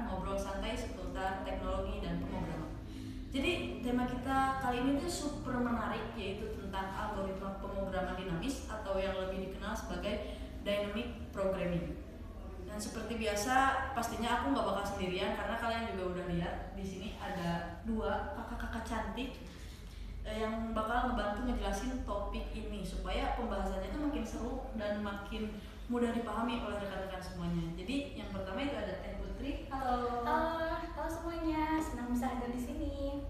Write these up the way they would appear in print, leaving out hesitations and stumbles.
sekarang ngobrol santai seputar teknologi dan pemrograman. Jadi tema kita kali ini tuh super menarik, yaitu tentang algoritma pemrograman dinamis atau yang lebih dikenal sebagai dynamic programming. Dan seperti biasa, pastinya aku nggak bakal sendirian karena kalian juga udah lihat di sini ada dua kakak-kakak cantik yang bakal ngebantu ngejelasin topik ini supaya pembahasannya itu makin seru dan makin mudah dipahami oleh rekan-rekan semuanya. Jadi yang pertama itu ada Teh Putri. Halo. Halo semuanya, senang bisa ada di sini.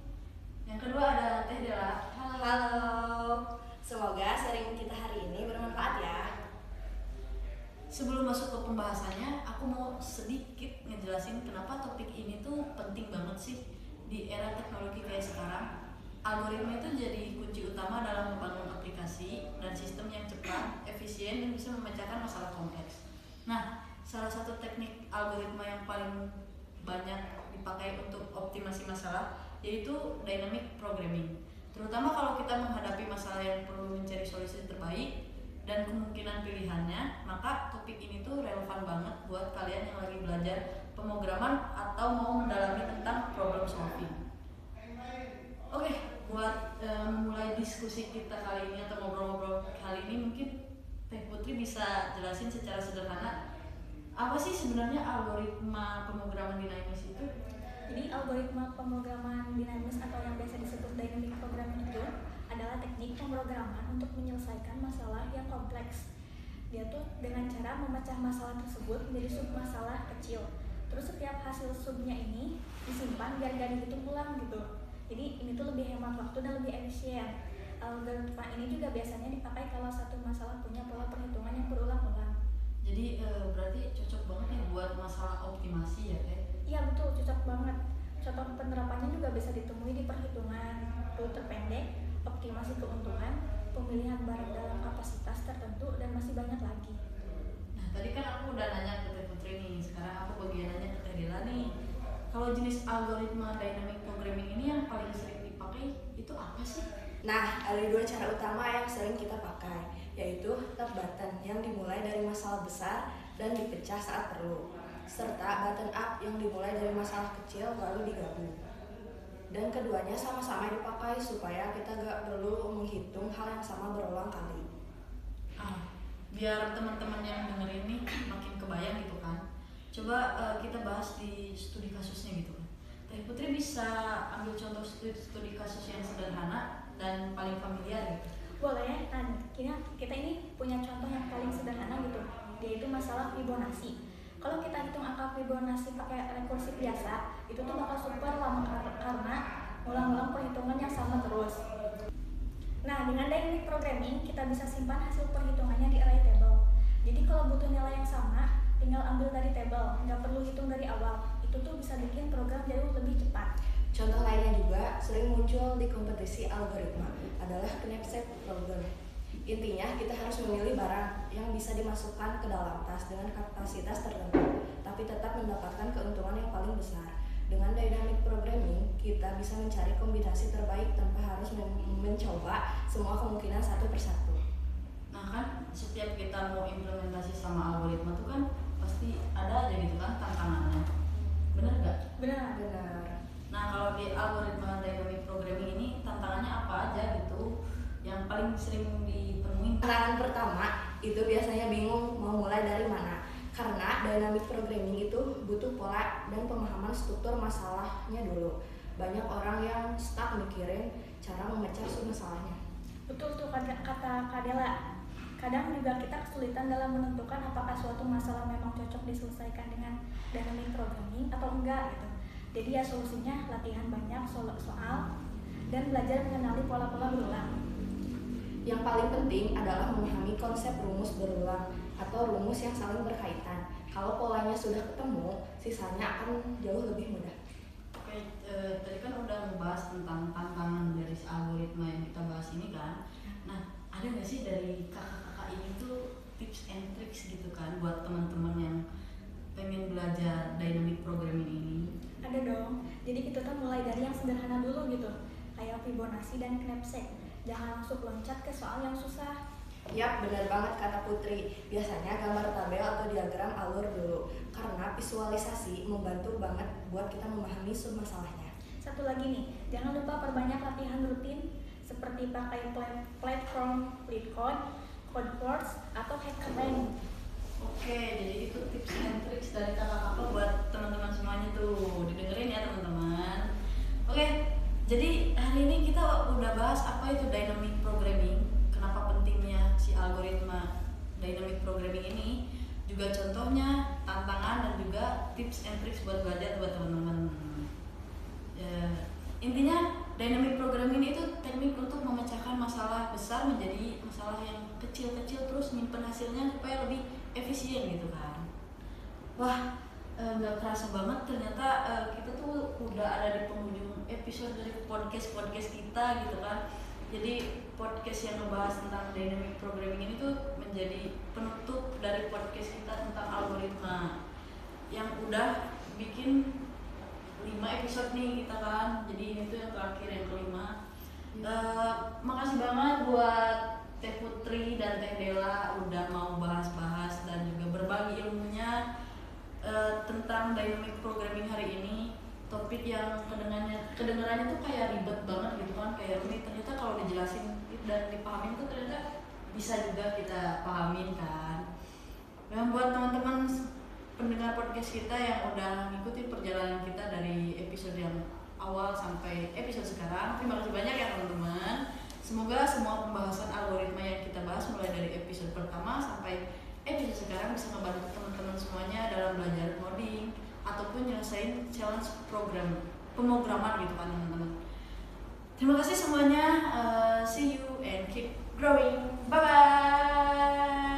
Yang kedua ada Teh Dela. Halo. Semoga sharing kita hari ini bermanfaat ya. Sebelum masuk ke pembahasannya, aku mau sedikit ngejelasin kenapa topik ini tuh penting banget sih di era teknologi kayak sekarang. Algoritma itu jadi kunci utama dalam membangun aplikasi dan sistem yang cepat, efisien, dan bisa memecahkan masalah kompleks. Nah, salah satu teknik algoritma yang paling banyak dipakai untuk optimasi masalah yaitu dynamic programming. Terutama kalau kita menghadapi masalah yang perlu mencari solusi terbaik dan kemungkinan pilihannya, maka topik ini tuh relevan banget buat kalian yang lagi belajar pemrograman atau mau mendalami tentang problem solving. Oke, buat mulai diskusi kita kali ini atau ngobrol-ngobrol kali ini, mungkin Teh Putri bisa jelasin secara sederhana apa sih sebenarnya algoritma pemrograman dinamis itu? Jadi algoritma pemrograman dinamis atau yang biasa disebut dynamic programming itu adalah teknik pemrograman untuk menyelesaikan masalah yang kompleks. Dia tuh dengan cara memecah masalah tersebut menjadi sub masalah kecil. Terus setiap hasil subnya ini disimpan biar gak dihitung ulang gitu. Jadi ini tuh lebih hemat waktu dan lebih efisien. Algoritma ini juga biasanya dipakai kalau satu masalah punya pola perhitungan yang berulang-ulang. Jadi berarti cocok banget ya buat masalah optimasi ya Teh? Iya betul, cocok banget. Contoh penerapannya juga bisa ditemui di perhitungan rute pendek, optimasi keuntungan, pemilihan barang dalam kapasitas tertentu, dan masih banyak lagi. Nah tadi kan aku udah nanya ke Teh Putri nih, sekarang aku bagian nanya ke Teh Dela nih. Kalau jenis algoritma dynamic programming ini yang paling sering dipakai itu apa sih? Nah, ada dua cara utama yang sering kita pakai, yaitu top button yang dimulai dari masalah besar dan dipecah saat perlu, serta button up yang dimulai dari masalah kecil lalu digabung. Dan keduanya sama-sama dipakai supaya kita gak perlu menghitung hal yang sama berulang kali. Biar teman-teman yang denger ini makin kebayang gitu kan. Coba kita bahas di studi kasusnya gitu kan. Teh Putri bisa ambil contoh studi kasus yang sederhana dan paling familiar gitu. Boleh, kita ini punya contoh yang paling sederhana gitu, yaitu masalah Fibonacci. Kalau kita hitung angka Fibonacci pakai rekursif biasa, itu tuh bakal super lama karena ulang-ulang perhitungan yang sama terus. Nah, dengan dynamic programming, kita bisa simpan hasil perhitungannya di array table. Jadi kalau butuh nilai yang sama, tinggal ambil dari table, nggak perlu hitung dari awal. Itu tuh bisa bikin program jauh lebih cepat. Contoh lainnya juga sering muncul di kompetisi algoritma adalah knapsack problem. Intinya kita harus memilih barang yang bisa dimasukkan ke dalam tas dengan kapasitas tertentu, tapi tetap mendapatkan keuntungan yang paling besar. Dengan dynamic programming, kita bisa mencari kombinasi terbaik tanpa harus mencoba semua kemungkinan satu persatu. Nah kan setiap kita mau implementasi sama algoritma tuh kan pasti ada aja gitu kan tantangannya. Bener nggak? Benar. Nah kalau di algoritma dynamic programming ini tantangannya apa aja gitu yang paling sering ditemui? Tantangan pertama itu biasanya bingung mau mulai dari mana, karena dynamic programming itu butuh pola dan pemahaman struktur masalahnya dulu. Banyak orang yang stuck mikirin cara memecah masalahnya. Betul tuh kata Kak Dela. Kadang juga kita kesulitan dalam menentukan apakah suatu masalah memang cocok diselesaikan dengan dynamic programming atau enggak gitu. Jadi ya solusinya latihan banyak soal dan belajar mengenali pola-pola berulang. Yang paling penting adalah memahami konsep rumus berulang atau rumus yang saling berkaitan. Kalau polanya sudah ketemu, sisanya akan jauh lebih mudah. Oke, tadi kan udah ngebahas tentang tantangan dari algoritma yang kita bahas ini kan. Nah, ada nggak sih dari kakak-kakak ini tuh tips and tricks gitu kan buat teman-teman yang pengen belajar dynamic programming ini? Ada dong. Jadi kita tuh mulai dari yang sederhana dulu gitu, kayak Fibonacci dan knapsack. Jangan langsung loncat ke soal yang susah. Yap, benar banget kata Putri. Biasanya gambar tabel atau diagram alur dulu, karena visualisasi membantu banget buat kita memahami masalahnya. Satu lagi nih, jangan lupa perbanyak latihan rutin seperti pakai platform LeetCode, CodeWorks, atau HackerRank. Oke, jadi itu tips and tricks dari kakak-kakak buat teman-teman semuanya tuh, didengerin ya teman-teman. Oke, jadi hari ini kita udah bahas apa itu dynamic programming, kenapa pentingnya si algoritma dynamic programming ini, juga contohnya, tantangan dan juga tips and tricks buat belajar buat teman-teman. Ya, intinya dynamic programming ini itu teknik untuk memecahkan masalah besar menjadi masalah yang kecil-kecil terus nyimpen hasilnya supaya lebih efisien gitu kan. Wah, nggak kerasa banget ternyata kita tuh udah ada di penghujung episode dari podcast kita gitu kan. Jadi podcast yang ngebahas tentang dynamic programming ini tuh menjadi penutup dari podcast kita tentang algoritma yang udah bikin 5 episode nih kita kan. Jadi ini tuh yang terakhir, yang kelima. Makasih banget buat Teh Putri dan Teh Dela udah mau bahas-bahas dan juga berbagi ilmunya tentang dynamic programming hari ini. Topik yang kedengarannya tuh kayak ribet banget gitu kan, kayak rumit. Ternyata kalau dijelasin dan dipahamin tuh ternyata bisa juga kita pahamin kan. Dan buat teman-teman pendengar podcast kita yang udah ngikutin perjalanan kita dari episode yang awal sampai episode sekarang, terima kasih banyak ya teman-teman. Semoga semua pembahasan algoritma yang kita bahas mulai dari episode pertama sampai episode sekarang bisa membantu teman-teman semuanya dalam belajar coding ataupun nyelesain challenge pemrograman gitu kan teman-teman. Terima kasih semuanya, see you and keep growing, bye bye.